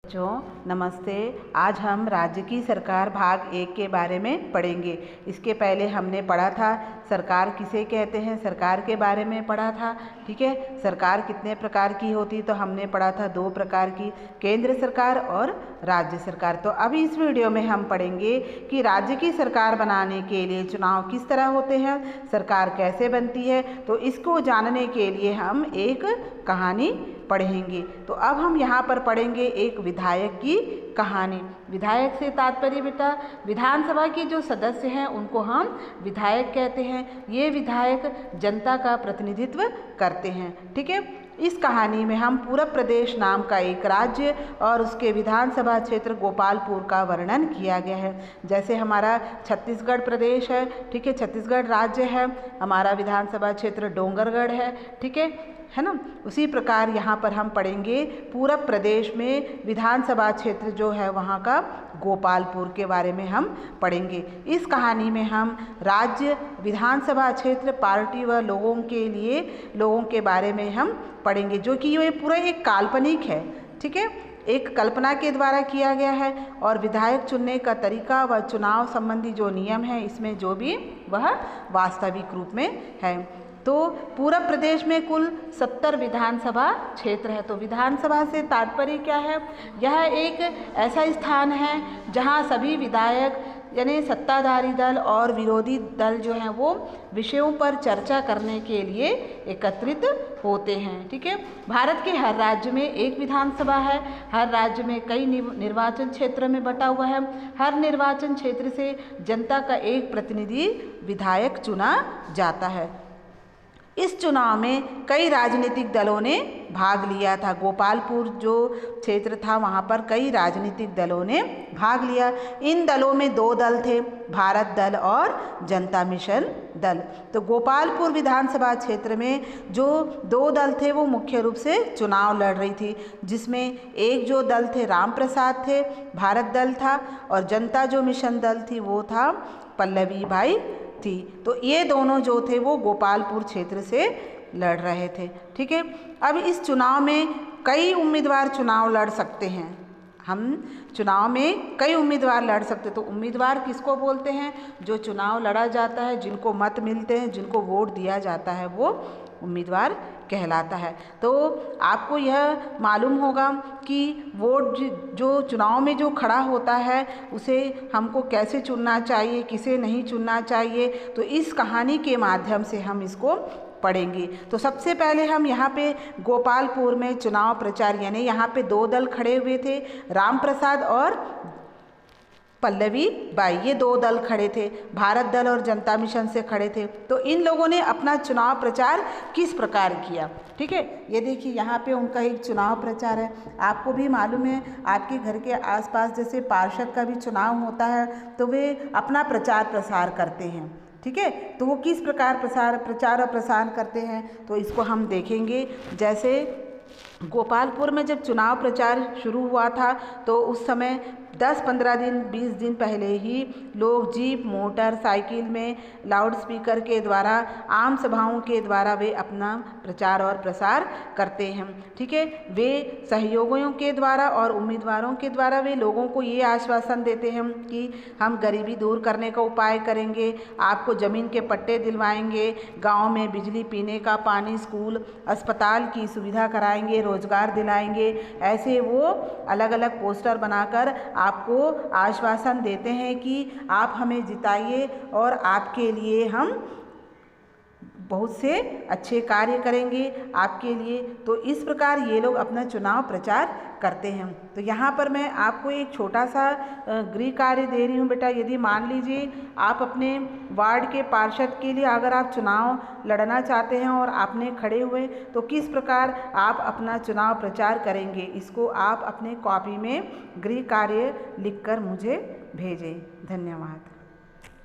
बच्चों नमस्ते। आज हम राज्य की सरकार भाग 1 के बारे में पढ़ेंगे। इसके पहले हमने पढ़ा था सरकार किसे कहते हैं, सरकार के बारे में पढ़ा था। ठीक है, सरकार कितने प्रकार की होती, तो हमने पढ़ा था 2 प्रकार की, केंद्र सरकार और राज्य सरकार। तो अभी इस वीडियो में हम पढ़ेंगे कि राज्य की सरकार बनाने के लिए चुनाव किस तरह होते हैं, सरकार कैसे बनती है। तो इसको जानने के लिए हम एक कहानी पढ़ेंगे। तो अब हम यहाँ पर पढ़ेंगे एक विधायक की कहानी। विधायक से तात्पर्य बेटा विधानसभा के जो सदस्य हैं उनको हम विधायक कहते हैं। ये विधायक जनता का प्रतिनिधित्व करते हैं। ठीक है, इस कहानी में हम पूरब प्रदेश नाम का एक राज्य और उसके विधानसभा क्षेत्र गोपालपुर का वर्णन किया गया है। जैसे हमारा छत्तीसगढ़ प्रदेश है, ठीक है, छत्तीसगढ़ राज्य है, हमारा विधानसभा क्षेत्र डोंगरगढ़ है, ठीक है ना। उसी प्रकार यहाँ पर हम पढ़ेंगे पूरब प्रदेश में विधानसभा क्षेत्र जो है वहाँ का गोपालपुर के बारे में हम पढ़ेंगे। इस कहानी में हम राज्य, विधानसभा क्षेत्र, पार्टी व लोगों के बारे में हम पढ़ेंगे, जो कि ये पूरा एक काल्पनिक है। ठीक है, एक कल्पना के द्वारा किया गया है। और विधायक चुनने का तरीका व चुनाव संबंधी जो नियम है इसमें जो भी वह वास्तविक रूप में है। तो पूरब प्रदेश में कुल 70 विधानसभा क्षेत्र है। तो विधानसभा से तात्पर्य क्या है, यह एक ऐसा स्थान है जहां सभी विधायक यानी सत्ताधारी दल और विरोधी दल जो हैं वो विषयों पर चर्चा करने के लिए एकत्रित होते हैं। ठीक है, भारत के हर राज्य में एक विधानसभा है। हर राज्य में कई निर्वाचन क्षेत्र में बटा हुआ है। हर निर्वाचन क्षेत्र से जनता का एक प्रतिनिधि विधायक चुना जाता है। इस चुनाव में कई राजनीतिक दलों ने भाग लिया था। गोपालपुर जो क्षेत्र था वहाँ पर कई राजनीतिक दलों ने भाग लिया। इन दलों में 2 दल थे, भारत दल और जनता मिशन दल। तो गोपालपुर विधानसभा क्षेत्र में जो 2 दल थे वो मुख्य रूप से चुनाव लड़ रही थी, जिसमें एक जो दल थे राम प्रसाद थे, भारत दल था, और जनता जो मिशन दल थी वो था पल्लवी बाई थी। तो ये दोनों जो थे वो गोपालपुर क्षेत्र से लड़ रहे थे। ठीक है, अब इस चुनाव में कई उम्मीदवार चुनाव लड़ सकते हैं। हम चुनाव में कई उम्मीदवार लड़ सकते। तो उम्मीदवार किसको बोलते हैं, जो चुनाव लड़ा जाता है, जिनको मत मिलते हैं, जिनको वोट दिया जाता है, वो उम्मीदवार कहलाता है। तो आपको यह मालूम होगा कि वोट जो चुनाव में जो खड़ा होता है उसे हमको कैसे चुनना चाहिए, किसे नहीं चुनना चाहिए। तो इस कहानी के माध्यम से हम इसको पढ़ेंगे। तो सबसे पहले हम यहाँ पे गोपालपुर में चुनाव प्रचार यानी यहाँ पे 2 दल खड़े हुए थे, राम प्रसाद और पल्लवी बाई, ये 2 दल खड़े थे, भारत दल और जनता मिशन से खड़े थे। तो इन लोगों ने अपना चुनाव प्रचार किस प्रकार किया। ठीक है, ये देखिए यहाँ पे उनका एक चुनाव प्रचार है। आपको भी मालूम है आपके घर के आसपास जैसे पार्षद का भी चुनाव होता है तो वे अपना प्रचार प्रसार करते हैं। ठीक है, तो वो किस प्रकार प्रचार और प्रसार करते हैं तो इसको हम देखेंगे। जैसे गोपालपुर में जब चुनाव प्रचार शुरू हुआ था तो उस समय 10-15 दिन 20 दिन पहले ही लोग जीप, मोटर साइकिल में लाउड स्पीकर के द्वारा, आम सभाओं के द्वारा वे अपना प्रचार और प्रसार करते हैं। ठीक है, वे सहयोगियों के द्वारा और उम्मीदवारों के द्वारा वे लोगों को ये आश्वासन देते हैं कि हम गरीबी दूर करने का उपाय करेंगे, आपको ज़मीन के पट्टे दिलवाएंगे, गांव में बिजली, पीने का पानी, स्कूल, अस्पताल की सुविधा कराएंगे, रोजगार दिलाएंगे। ऐसे वो अलग अलग पोस्टर बनाकर आपको आश्वासन देते हैं कि आप हमें जिताइए और आपके लिए हम बहुत से अच्छे कार्य करेंगे आपके लिए। तो इस प्रकार ये लोग अपना चुनाव प्रचार करते हैं। तो यहाँ पर मैं आपको एक छोटा सा गृह कार्य दे रही हूँ बेटा। यदि मान लीजिए आप अपने वार्ड के पार्षद के लिए अगर आप चुनाव लड़ना चाहते हैं और आपने खड़े हुए तो किस प्रकार आप अपना चुनाव प्रचार करेंगे, इसको आप अपने कॉपी में गृह कार्य लिखकर मुझे भेजें। धन्यवाद।